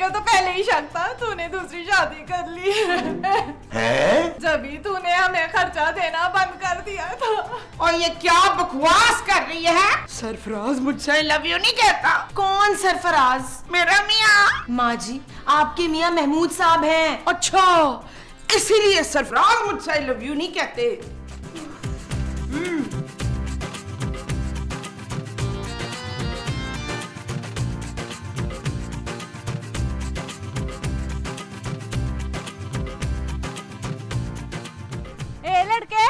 तो पहले ही शक था, तूने दूसरी शादी कर ली है? जब ही तूने हमें खर्चा देना बंद कर दिया था। और ये क्या बकवास कर रही है? सरफराज मुझसे लव यू नहीं कहता। कौन सरफराज? मेरा मियाँ। माँ जी, आपके मियाँ महमूद साहब हैं। अच्छा, इसीलिए सरफराज मुझसे लव यू नहीं कहते। ए लड़के,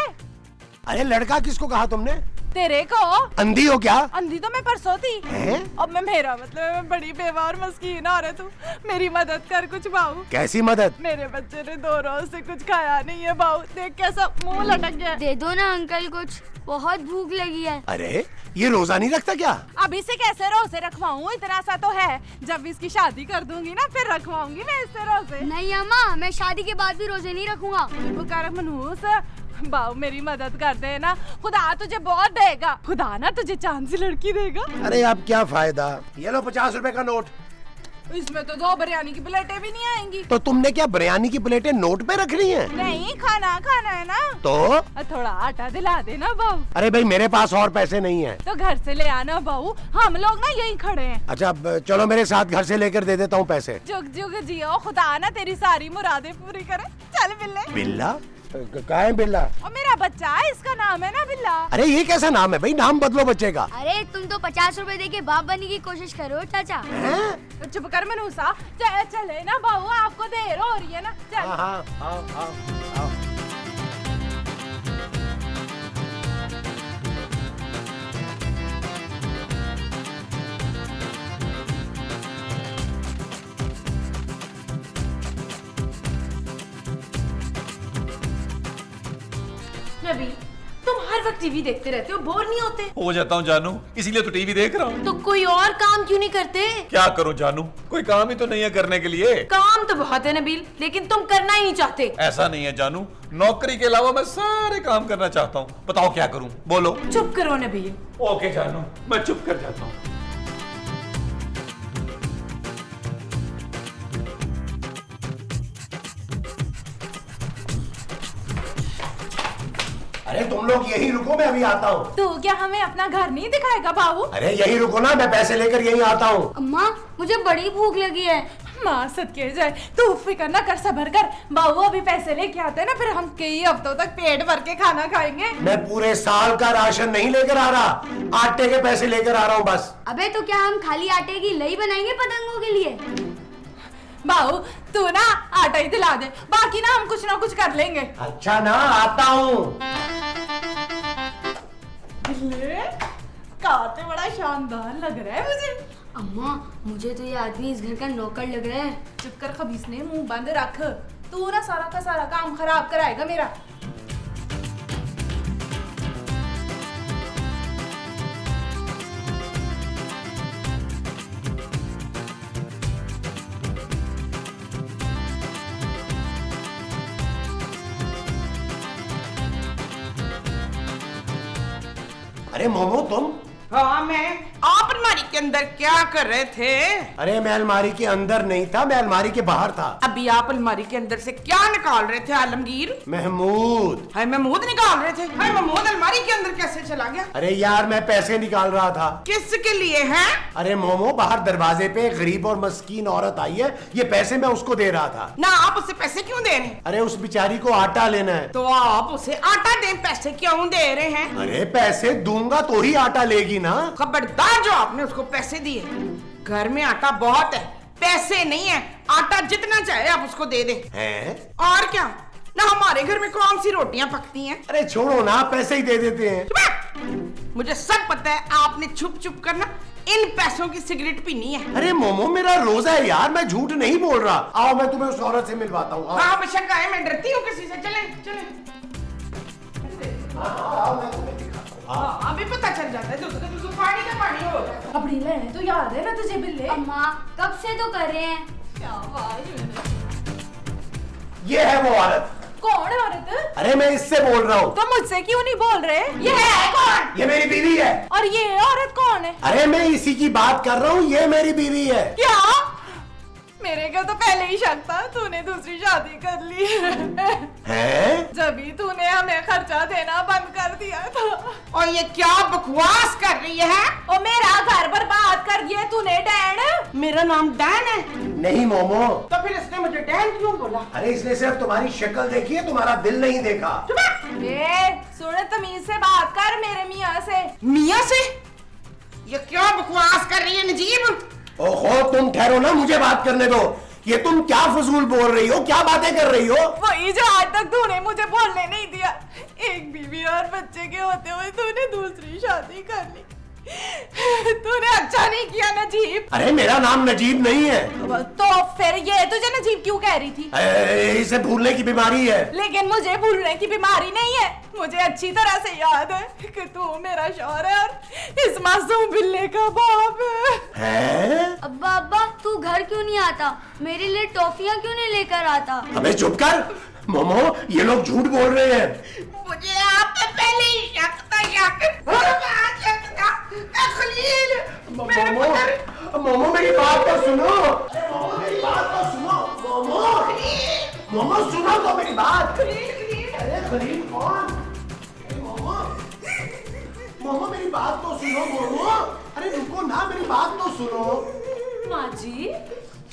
अरे लड़का किसको कहा तुमने? तेरे को। अंधी हो क्या? अंधी तो मैं परसों थी। हैं? अब मेरा मतलब मैं बड़ी बेवार मस्कीन औरत हूँ, मेरी मदद कर कुछ बाबू। कैसी मदद? मेरे बच्चे ने 2 रोज से कुछ खाया नहीं है बाबू, देख कैसा मुंह लटक गया। दे दो ना अंकल, कुछ बहुत भूख लगी है। अरे ये रोजा नहीं रखता क्या? अब इसे कैसे रोजे रखवाऊँ, इतना सा तो है। जब इसकी शादी कर दूंगी ना फिर रखवाऊंगी मैं इससे रोजे। नहीं अम्मा, मैं शादी के बाद भी रोजे नहीं रखूंगा। पुकार मनहूस, बाबू मेरी मदद कर दे ना, खुदा तुझे बहुत देगा, खुदा ना तुझे चांद सी लड़की देगा। अरे अब क्या फायदा, ये लो 50 रुपए का नोट। इसमें तो 2 बिरयानी की प्लेटें भी नहीं आएंगी। तो तुमने क्या बिरयानी की प्लेटें नोट पे रख ली हैं? नहीं, खाना है ना। तो थोड़ा आटा दिला देना बाबू। अरे भाई मेरे पास और पैसे नहीं हैं। तो घर से ले आना बाबू, हम लोग ना यहीं खड़े हैं। अच्छा अब चलो मेरे साथ घर से लेकर दे देता हूँ पैसे। जुग जुग जियो, खुदा ना तेरी सारी मुरादें पूरी करे। चल बिल्ले। बिल्ला? कहाँ है बिल्ला? और मेरा बच्चा है, इसका नाम है ना बिल्ला। अरे ये कैसा नाम है भाई, नाम बदलो बच्चे का। अरे तुम तो 50 रुपए देके बाप बनने की कोशिश करो चाचा। हैं? चुप कर मनूसा, चले ना बाबू, आपको देर हो रही है ना। चल। हाँ हाँ आओ। नबी, तुम हर वक्त टीवी देखते रहते हो, बोर नहीं होते? हो जाता हूँ जानू, इसीलिए तो टीवी देख रहा हूँ। तो कोई और काम क्यों नहीं करते? क्या करूँ जानू, कोई काम ही तो नहीं है करने के लिए। काम तो बहुत है नबील, लेकिन तुम करना ही नहीं चाहते। ऐसा नहीं है जानू, नौकरी के अलावा मैं सारे काम करना चाहता हूँ। बताओ क्या करूँ, बोलो। चुप करो नबील। ओके जानू, मैं चुप कर जाता हूँ। अरे तुम लोग यही रुको, मैं अभी आता हूँ। तू क्या हमें अपना घर नहीं दिखाएगा बाबू? अरे यही रुको ना, मैं पैसे लेकर यही आता हूँ। अम्मा, मुझे बड़ी भूख लगी है। माँ सदके जाए, तू फिक्र ना कर, सबर कर बाबू, अभी पैसे लेके आते हैं ना, फिर हम कई हफ्तों तक पेट भर के खाना खाएंगे। मैं पूरे साल का राशन नहीं लेकर आ रहा, आटे के पैसे लेकर आ रहा हूँ बस। अबे तो क्या हम खाली आटे की लई बनाएंगे पतंगों के लिए? बाबू तू ना आटा ही दिला दे, बाकी ना हम कुछ ना कुछ कर लेंगे। अच्छा ना, आता हूँ। काटे बड़ा शानदार लग रहा है मुझे। अम्मा, मुझे तो ये आदमी इस घर का नौकर लग रहा है। चुप कर खबीस ने, मुंह बंद रख, तू ना सारा का सारा काम खराब कराएगा मेरा। अरे मोमो तुम? हाँ मैं। आप अलमारी के अंदर क्या कर रहे थे? अरे मैं अलमारी के अंदर नहीं था, मैं अलमारी के बाहर था। अभी आप अलमारी के अंदर से क्या निकाल रहे थे आलमगीर? महमूद। हाय महमूद निकाल रहे थे? हाय महमूद अलमारी के अंदर कैसे चला गया? अरे यार मैं पैसे निकाल रहा था। किसके लिए हैं? अरे मोमो, बाहर दरवाजे पे एक गरीब और मस्कीन औरत आई है, ये पैसे मैं उसको दे रहा था। ना आप उसे पैसे क्यों दे रहे हैं? अरे उस बेचारी को आटा लेना है। तो आप उसे आटा दें, पैसे क्यों दे रहे हैं? अरे पैसे दूंगा तो ही आटा लेगी ना। खबरदार जो आपने उसको पैसे दिए। घर में आटा बहुत है, पैसे नहीं है। आटा जितना चाहे आप उसको दे दे। हैं? और क्या ना, हमारे घर में कौन सी रोटियां पकती हैं? अरे छोड़ो ना, पैसे ही दे देते हैं। मुझे सब पता है, आपने छुप छुप कर ना इन पैसों की सिगरेट पीनी है। अरे मोमो, मेरा रोजा है यार, मैं झूठ नहीं बोल रहा। आओ मैं तुम्हें उस औरत से मिलवाता हूँ। हाँ बेशक आए, मैं डरती हूँ किसी से। चले चले। हाँ अभी पता चल जाता है, तो पानी का पानी हो जाता है। अपनी लेने तो याद है ना तुझे बिल्ले? अम्मा, कब से तो कर रहे हैं। क्या बात। ये है वो औरत। कौन औरत? अरे मैं इससे बोल रहा हूँ। तो मुझसे क्यों नहीं बोल रहे? ये है कौन? ये मेरी बीवी है। और ये औरत कौन है? अरे मैं इसी की बात कर रहा हूँ, ये मेरी बीवी है। क्या? मेरे को तो पहले ही शक था तूने दूसरी शादी कर ली हैं? जब ही तूने हमें खर्चा देना बंद कर दिया था। और ये क्या बकवास कर रही है? और मेरा घर बर्बाद कर दिया तूने डैन। मेरा नाम डैन है? नहीं मोमो। तो फिर इसने मुझे डैन क्यों बोला? अरे इसने सिर्फ तुम्हारी शक्ल देखी है, तुम्हारा दिल नहीं देखा। सुन तमीज से बात कर मेरे मियाँ से। मियाँ से? ये क्या बकवास कर रही है नजीब? ओहो तुम ठहरो ना, मुझे बात करने दो। ये तुम क्या फजूल बोल रही हो, क्या बातें कर रही हो? वही जो आज तक तूने मुझे बोलने नहीं दिया। एक बीवी और बच्चे के होते हुए तूने दूसरी शादी कर ली। तूने अच्छा नहीं किया नजीब। अरे मेरा नाम नजीब नहीं है। तो फिर ये तुझे नजीब क्यों कह रही थी? इसे भूलने की बीमारी है। लेकिन मुझे भूलने की बीमारी नहीं है। मुझे अच्छी तरह से याद है कि तू मेरा शौहर है और इस मासूम बिल्ले का बाप है। अब्बा अब्बा तू घर क्यों नहीं आता? मेरे लिए टॉफियाँ क्यों नहीं लेकर आता? अबे चुप कर मोमो, ये लोग झूठ बोल रहे हैं। मुझे आप पे पहले ही शक था, खलील। मोमो मेरी बात तो सुनो। मेरी बात तो सुनो मोमो। मोमो सुनो तो मेरी बात। अरे खलील कौन? मोमो मोमो मेरी बात तो सुनो मोमो। अरे रुको ना, मेरी बात तो सुनो। माँ जी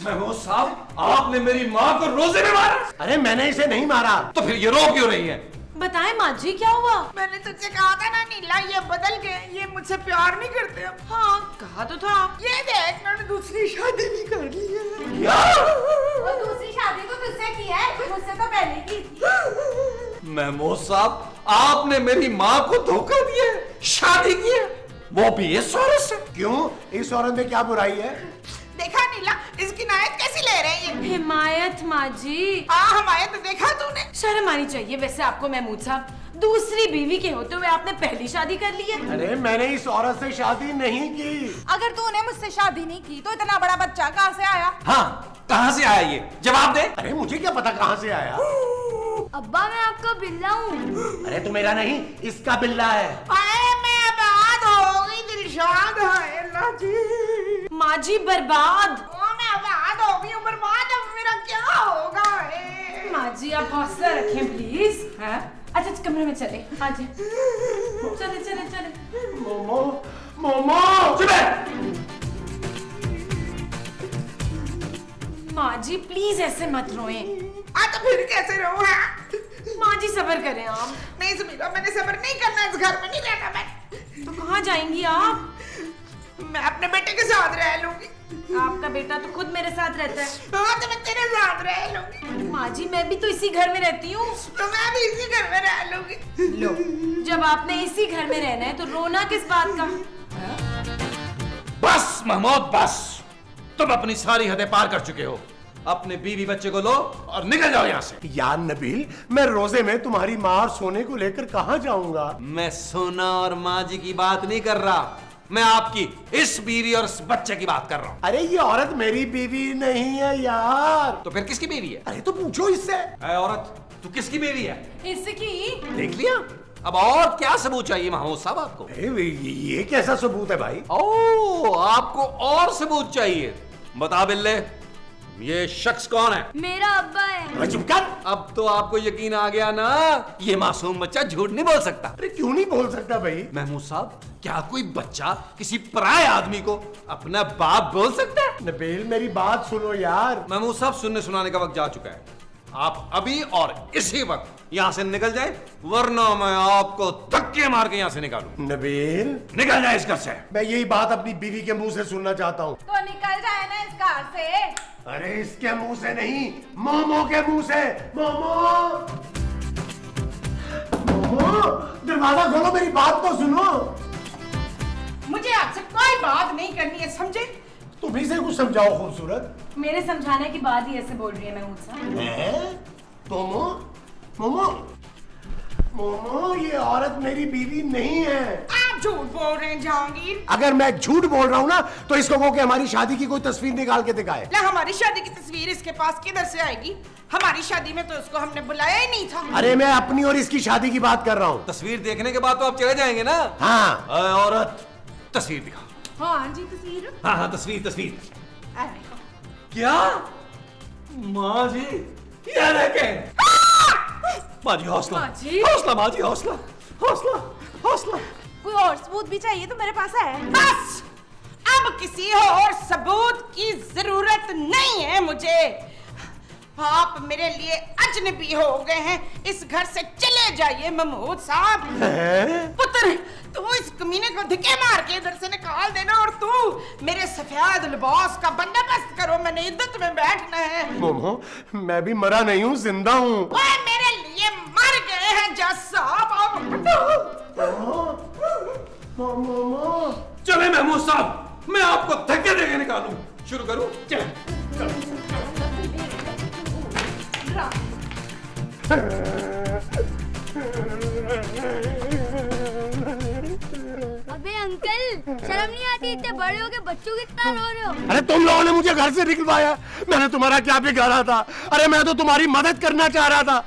महमूद साहब, आपने मेरी माँ को रोजे में मारा? अरे मैंने इसे नहीं मारा। तो फिर ये रो क्यों रही है? बताएं माँ जी क्या हुआ? मैंने तुझसे कहा था ना नीला, ये बदल गए, ये मुझसे प्यार नहीं करते अब। हाँ कहा तो था। ये देख मैंने दूसरी शादी भी कर ली है। क्या? और दूसरी शादी तो तुझसे की है, मुझसे तो पहले की थी। महमूद साहब, आपने मेरी माँ को धोखा दिया, शादी की है, वो भी इस औरत से। क्यों? इस औरत में क्या बुराई है? देखा नीला, इसकी नायत कैसी ले रही है? हिमायत माँ जी, हमायत देखा तूने? शर्म आनी चाहिए वैसे आपको महमूद साहब। दूसरी बीवी के होते हुए आपने पहली शादी कर ली है। अरे मैंने इस औरत से शादी नहीं की। अगर तूने मुझसे शादी नहीं की तो इतना बड़ा बच्चा कहाँ से आया? हाँ, कहाँ से आया ये? जवाब दे। अरे मुझे क्या पता कहाँ से आया। अब्बा मैं आपका बिल्ला हूँ। अरे तू मेरा नहीं, इसका बिल्ला है। अरे मैं आबाद हो गई, दिलशाद है अल्लाह जी। माँ जी बर्बाद। मैं आबाद हो गई, बर्बाद अब मेरा क्या होगा? माँ जी आप हौसला रखें प्लीज। हाँ अच्छा कमरे में चले। हाँ जी चले चले चले। मोमो मोमो चुप है। माँ जी प्लीज ऐसे मत रोएं। तो फिर कैसे रहूं? माँ जी सब्र करें आप। नहीं सुमीरा, मैंने सब्र नहीं करना, इस घर में नहीं रहना मैं। तो कहाँ जाएंगी आप? मैं अपने बेटे के साथ रह लूंगी। आपका बेटा तो खुद मेरे साथ रहता है। हाँ तो मैं तेरे साथ रह लूंगी। माँ जी मैं भी तो इसी घर में रहती हूँ। तो मैं भी इसी घर में रह लूंगी। लो जब आपने इसी घर में रहना है तो रोना किस बात का? बस महमूद बस, तुम अपनी सारी हदें पार कर चुके हो। अपने बीवी बच्चे को लो और निकल जाओ यहाँ से। यार नबील, मैं रोजे में तुम्हारी माँ और सोने को लेकर कहाँ जाऊंगा? मैं सोना और माँ जी की बात नहीं कर रहा, मैं आपकी इस बीवी और इस बच्चे की बात कर रहा हूँ। अरे ये औरत मेरी बीवी नहीं है यार। तो फिर किसकी बीवी है? अरे तो पूछो इससे। ऐ औरत, तू किसकी बीवी है? इसकी। देख लिया? अब और क्या सबूत चाहिए महमूद साहब आपको? अरे ये कैसा सबूत है भाई? ओ, आपको और सबूत चाहिए? बता बिल्ले, ये शख्स कौन है? मेरा अब्बा है। अरे चुप कर। अब तो आपको यकीन आ गया ना, ये मासूम बच्चा झूठ नहीं बोल सकता। अरे क्यों नहीं बोल सकता भाई? महमूद साहब, क्या कोई बच्चा किसी पराये आदमी को अपना बाप बोल सकता है? नबील मेरी बात सुनो यार। महमूद साहब, सुनने सुनाने का वक्त जा चुका है। आप अभी और इसी वक्त यहाँ से निकल जाए, वरना मैं आपको धक्के मार के यहाँ से निकालूं। नबील निकल जाए इस घर से। मैं यही बात अपनी बीवी के मुंह से सुनना चाहता हूँ। तो निकल जाए ना इस घर से। अरे इसके मुंह से नहीं, मोमो के मुंह से। मोमो मोमो दरवाजा खोलो, मेरी बात तो सुनो। मुझे आपसे कोई बात नहीं करनी है, समझे? तुम ही से कुछ समझाओ खूबसूरत। मेरे समझाने के बाद ही ऐसे बोल रही है महमूद साहब। मोमो मोमो मोमो, ये औरत मेरी बीवी नहीं है। आप झूठ बोल रहे हैं जहांगीर। अगर मैं झूठ बोल रहा हूँ ना, तो इसको कहो कि हमारी शादी की कोई तस्वीर निकाल के दिखाए। ना हमारी शादी की तस्वीर इसके पास किधर से आएगी? हमारी शादी में तो इसको हमने बुलाया ही नहीं था। अरे मैं अपनी और इसकी शादी की बात कर रहा हूँ। तस्वीर देखने के बाद तो आप चले जाएंगे ना? हाँ। ऐ औरत, तस्वीर दिखा। हाँ जी तस्वीर। हाँ हाँ, तस्वीर तस्वीर। अरे क्या माँ जी, ये देखें। माँ जी हौसला, माँ जी। हौसला माँ जी, हौसला, हौसला, हौसला। कोई और सबूत भी चाहिए तो मेरे पास है। बस अब किसी और सबूत की जरूरत नहीं है मुझे। आप मेरे लिए अजनबी हो गए हैं। इस घर से चले जाइए महमूद साहब। पुत्र, तू इस कमीने को धक्के मार के इधर से निकाल देना और तू मेरे सफेद लिबास का बंदोबस्त करो। मैंने इद्दत में बैठना है। मोमो, मैं भी मरा नहीं हूँ, जिंदा हूँ। ओए मेरे लिए मर गए हैं जज साहब। मोमो, चले महमूद साहब, मैं आपको धक्के देके निकालूं। शुरू करूं? चल। अबे अंकल, शर्म नहीं आती? इतने बड़े हो के बच्चों कितना रो रहे हो? अरे तुम लोगों ने मुझे घर से निकलवाया, मैंने तुम्हारा क्या बिगाड़ा था? अरे मैं तो तुम्हारी मदद करना चाह रहा था।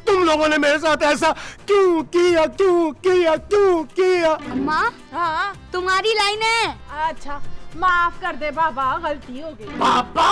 तुम लोगों ने मेरे साथ ऐसा क्यों किया, क्यों किया, क्यों किया? अम्मा, हाँ तुम्हारी लाइन है। अच्छा, माफ कर दे बाबा, गलती हो गई। पापा,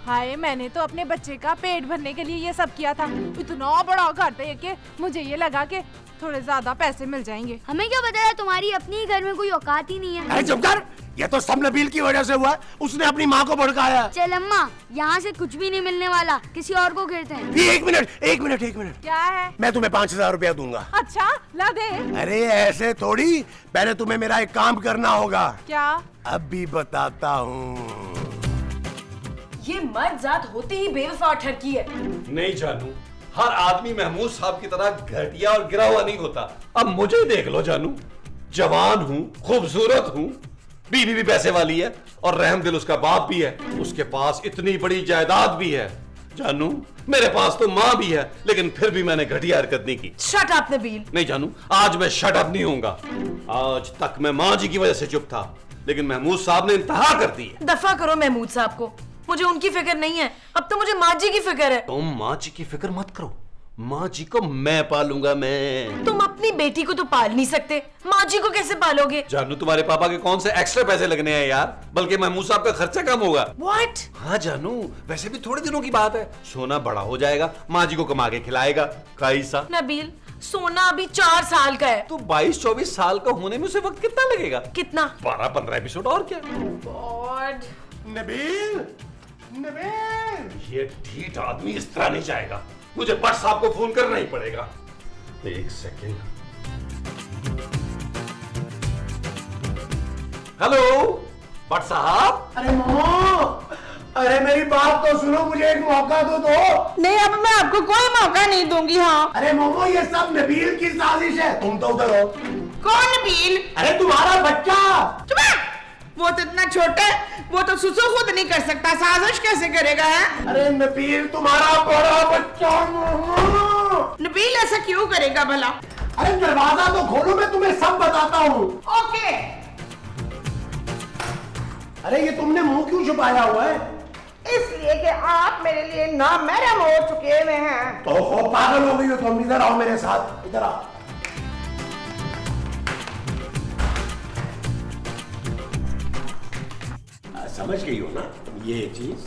हाय, मैंने तो अपने बच्चे का पेट भरने के लिए ये सब किया था। इतना बड़ा घर देख के मुझे ये लगा कि थोड़े ज्यादा पैसे मिल जाएंगे। हमें क्या पता है, तुम्हारी अपनी ही घर में कोई औकात ही नहीं है। अरे चुप कर, ये तो सब नबील की वजह से हुआ। उसने अपनी माँ को भड़काया। चल अम्मा, यहाँ से कुछ भी नहीं मिलने वाला, किसी और को घेरते हैं। ये एक मिनट, एक मिनट, एक मिनट। क्या है? मैं तुम्हें 5,000 रुपया दूंगा। अच्छा, ला दे। अरे ऐसे थोड़ी, पहले तुम्हें मेरा एक काम करना होगा। क्या? अभी बताता हूँ। ये मर्द जात होते ही बेवफा ठरकी है। नहीं जानू, हर आदमी महमूद साहब की तरह घटिया और गिरा हुआ नहीं होता। अब मुझे देख लो जानू, जवान हूँ, खूबसूरत हूँ, बीवी भी पैसे वाली है और रहम दिल उसका बाप भी है। उसके पास इतनी बड़ी जायदाद भी है। जानू, मेरे पास तो माँ भी है, लेकिन फिर भी मैंने घटिया हरकत नहीं की। Shut up Nabeel. नहीं जानू, आज मैं शट अप नहीं होऊंगा। आज तक मैं माँ जी की वजह से चुप था, लेकिन महमूद साहब ने इंतहा कर दी है। दफा करो महमूद साहब को, मुझे उनकी फिक्र नहीं है, अब तो मुझे माँ जी की फिक्र है। तुम माँ जी की फिक्र मत करो, माँ जी को मैं पालूंगा। मैं तुम अपनी बेटी को तो पाल नहीं सकते, माँ जी को कैसे पालोगे? जानू, तुम्हारे पापा के कौन से एक्स्ट्रा पैसे लगने हैं यार, बल्कि महमूद साहब का खर्चा कम होगा। What? हाँ जानू, वैसे भी थोड़े दिनों की बात है, सोना बड़ा हो जाएगा, माँ जी को कमा के खिलाएगा। कैसा? नबील, सोना अभी 4 साल का है। तो 22-24 साल का होने में उसे वक्त कितना लगेगा? कितना? 12-15 एपिसोड और क्या। गॉड। नबील, नबील, ये ढीठ आदमी इस तरह नहीं जाएगा, मुझे भट्ट साहब को फोन करना ही पड़ेगा। एक सेकेंड। हेलो भट्ट साहब। अरे मोमो, अरे मेरी बात तो सुनो, मुझे एक मौका तो दो। नहीं, अब मैं आपको कोई मौका नहीं दूंगी। हाँ, अरे मोमो, ये सब नबील की साजिश है। तुम तो उधर हो। कौन नबील? अरे तुम्हारा बच्चा। वो तो इतना छोटा है, वो तो सुसु खुद नहीं कर सकता, साजिश कैसे करेगा? है अरे नबील, तुम्हारा बड़ा बच्चा। मोमो, नबील ऐसा क्यों करेगा भला? अरे दरवाजा तो खोलो, मैं तुम्हें सब बताता हूँ। ओके। अरे ये तुमने मुंह क्यों छुपाया हुआ है? इसलिए कि आप मेरे लिए नामहरम हो चुके हुए हैं। तो हो, पागल हो गई हो तुम। इधर आओ मेरे साथ, इधर आओ। समझ गई हो ना ये चीज?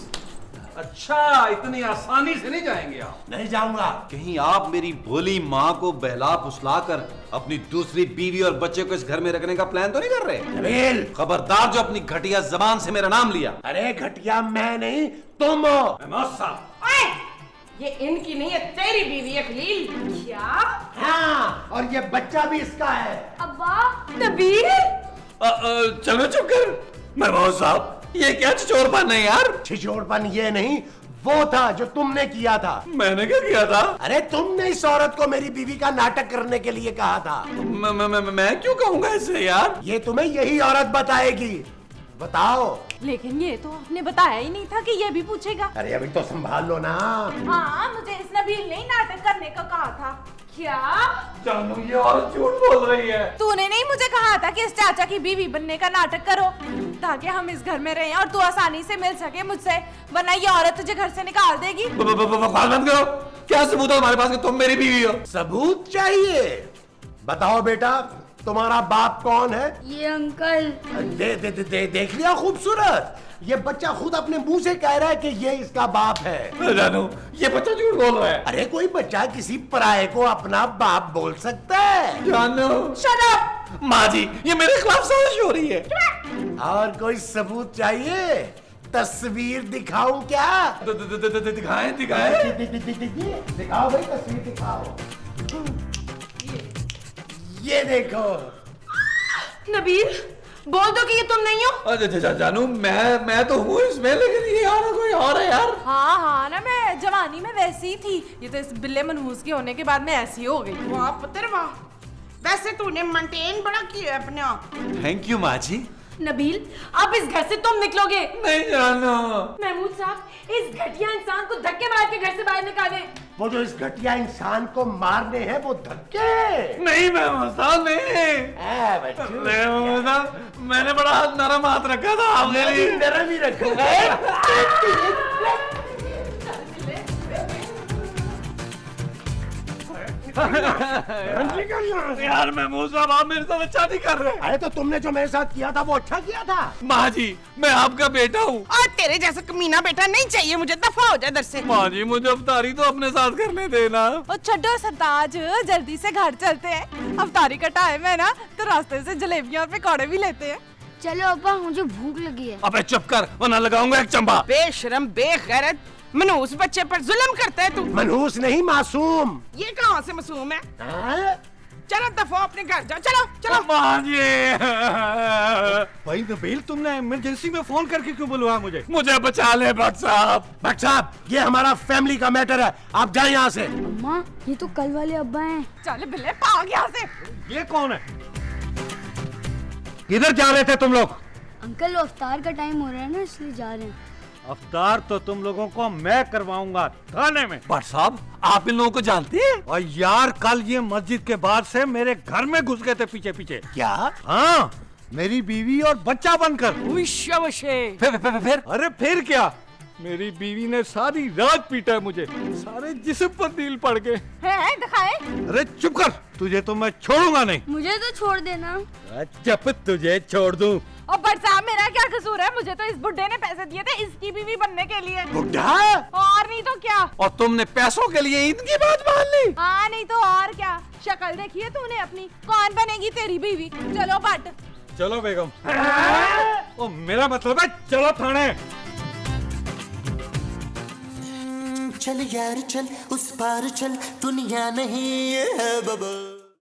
अच्छा, इतनी आसानी से नहीं जाएंगे आप। नहीं जाऊंगा। कहीं आप मेरी भोली माँ को बहला फुसला कर अपनी दूसरी बीवी और बच्चे को इस घर में रखने का प्लान तो नहीं कर रहे? नबील, खबरदार जो अपनी घटिया जबान से मेरा नाम लिया। अरे घटिया मैं नहीं, तुम हो। महमूद साहब, ओए, ये इनकी नहीं है, तेरी बीवी है खलील। क्या? हाँ, और ये बच्चा भी इसका है। अब्बा, नबील? चलो चुप कर। महमूद साहब, ये क्या छिछोरपन है यार? छिछोरपन ये नहीं, वो था जो तुमने किया था। मैंने क्या किया था? अरे तुमने इस औरत को मेरी बीवी का नाटक करने के लिए कहा था। मैं क्यों कहूंगा ऐसे यार? ये तुम्हें यही औरत बताएगी। बताओ। लेकिन ये तो आपने बताया ही नहीं था कि ये भी पूछेगा। अरे अभी तो संभाल लो ना। हाँ, मुझे इस नबील ने ही नाटक करने का कहा था। क्या? जानू, ये औरत झूठ बोल रही है। तूने नहीं मुझे कहा था कि इस चाचा की बीवी बनने का नाटक करो ताकि हम इस घर में रहें और तू आसानी से मिल सके मुझसे, वरना ये औरत तुझे घर से निकाल देगी। बकवास मत करो। क्या सबूत है तुम्हारे पास कि तुम मेरी बीवी हो? सबूत चाहिए? बताओ बेटा, तुम्हारा बाप कौन है? ये अंकल। देख लिया खूबसूरत, ये बच्चा खुद अपने मुंह से कह रहा है कि ये इसका बाप है। जानू ये बच्चा झूठ बोल रहा है। अरे कोई बच्चा किसी पराये को अपना बाप बोल सकता है? जानू शट अप। माँ जी ये मेरे खिलाफ साजिश हो रही है। और कोई सबूत चाहिए? तस्वीर दिखाऊं क्या? दिखाएं दिखाएं। दिखाओ भाई, तस्वीर दिखाओ। ये देखो। नबील बोल दो कि ये तुम नहीं हो। जानू मैं तो हूँ इसमें, लेकिन ये यार कोई और है यार। हाँ हाँ ना, मैं जवानी में वैसी ही थी, ये तो इस बिल्ले मनहूस के होने के बाद मैं ऐसी हो गई। वाह पुत्र वाह, वैसे तूने मेंटेन बड़ा किया अपने आप। थैंक यू माँ जी। नबील अब इस घर से तुम निकलोगे नहीं जानू। महमूद साहब, इस घटिया इंसान को धक्के मार के घर से बाहर निकाले। वो जो इस घटिया इंसान को मारने हैं वो धक्के नहीं महमूद साहब नहीं। महमूद साहब मैंने बड़ा नरम हाथ रखा था आपके लिए। नरम ही रखा यार महमूद साहब आप मेरे साथ अच्छा नहीं कर रहे। अरे तो तुमने जो मेरे साथ किया था वो अच्छा किया था। माँ जी मैं आपका बेटा हूँ। और तेरे जैसा कमीना बेटा नहीं चाहिए मुझे, दफा हो जा इधर से। माँ जी मुझे अफ्तारी तो अपने साथ करने देना। और छड्डो सरताज, जल्दी से घर चलते हैं, अफ्तारी का टाइम है ना, तो रास्ते से जलेबियां और पकौड़े भी लेते हैं। चलो अब्बा, मुझे भूख लगी है। अबे चुप कर वरना लगाऊंगा एक चंबा। बेशरम बेगैरत मनहूस बच्चे पर जुल्म करता है तू। मनहूस नहीं मासूम। ये कहाँ से मासूम है? हाँ? चलो दफा अपने घर जाओ, चलो चलो। माँ जी भाई नबील, तुमने इमरजेंसी में फोन करके क्यों बुलवाया मुझे बचा ले भट्ट साहब। भट्ट साहब ये हमारा फैमिली का मैटर है, आप जाए यहाँ से। अम्मा, ये तो कल वाले अब्बा हैं। चल बिल्ले भाग यहाँ से। ये कौन है? किधर जा रहे थे तुम लोग? अंकल, अफ्तार का टाइम हो रहा है ना, इसलिए जा रहे हैं। अफ्तार तो तुम लोगों को मैं करवाऊंगा थाने में। भट्ट साहब आप इन लोगों को जानते हैं? और यार कल ये मस्जिद के बाद से मेरे घर में घुस गए थे पीछे पीछे। क्या? हाँ, मेरी बीवी और बच्चा बनकर। फिर अरे फिर क्या, मेरी बीवी ने सारी रात पीटा मुझे, सारे जिस्म पर नील पड़ गए। है दिखाए। अरे चुप कर, तुझे तो मैं छोड़ूंगा नहीं। मुझे तो छोड़ देना। चुप, तुझे छोड़ दूं। और भट्ट साहब मेरा क्या कसूर है? मुझे तो इस बुड्ढे ने पैसे दिए थे इसकी बीवी बनने के लिए। बुड्ढा? और नहीं तो क्या। और तुमने पैसों के लिए इनकी बात मान ली? हाँ नहीं तो और क्या। शक्ल देखी है तूने अपनी, कौन बनेगी तेरी बीवी? चलो भट्ट। चलो बेगम। ओ मेरा मतलब है चलो थाने। चल यार चल, उस पार चल, दुनिया नहीं है बबल।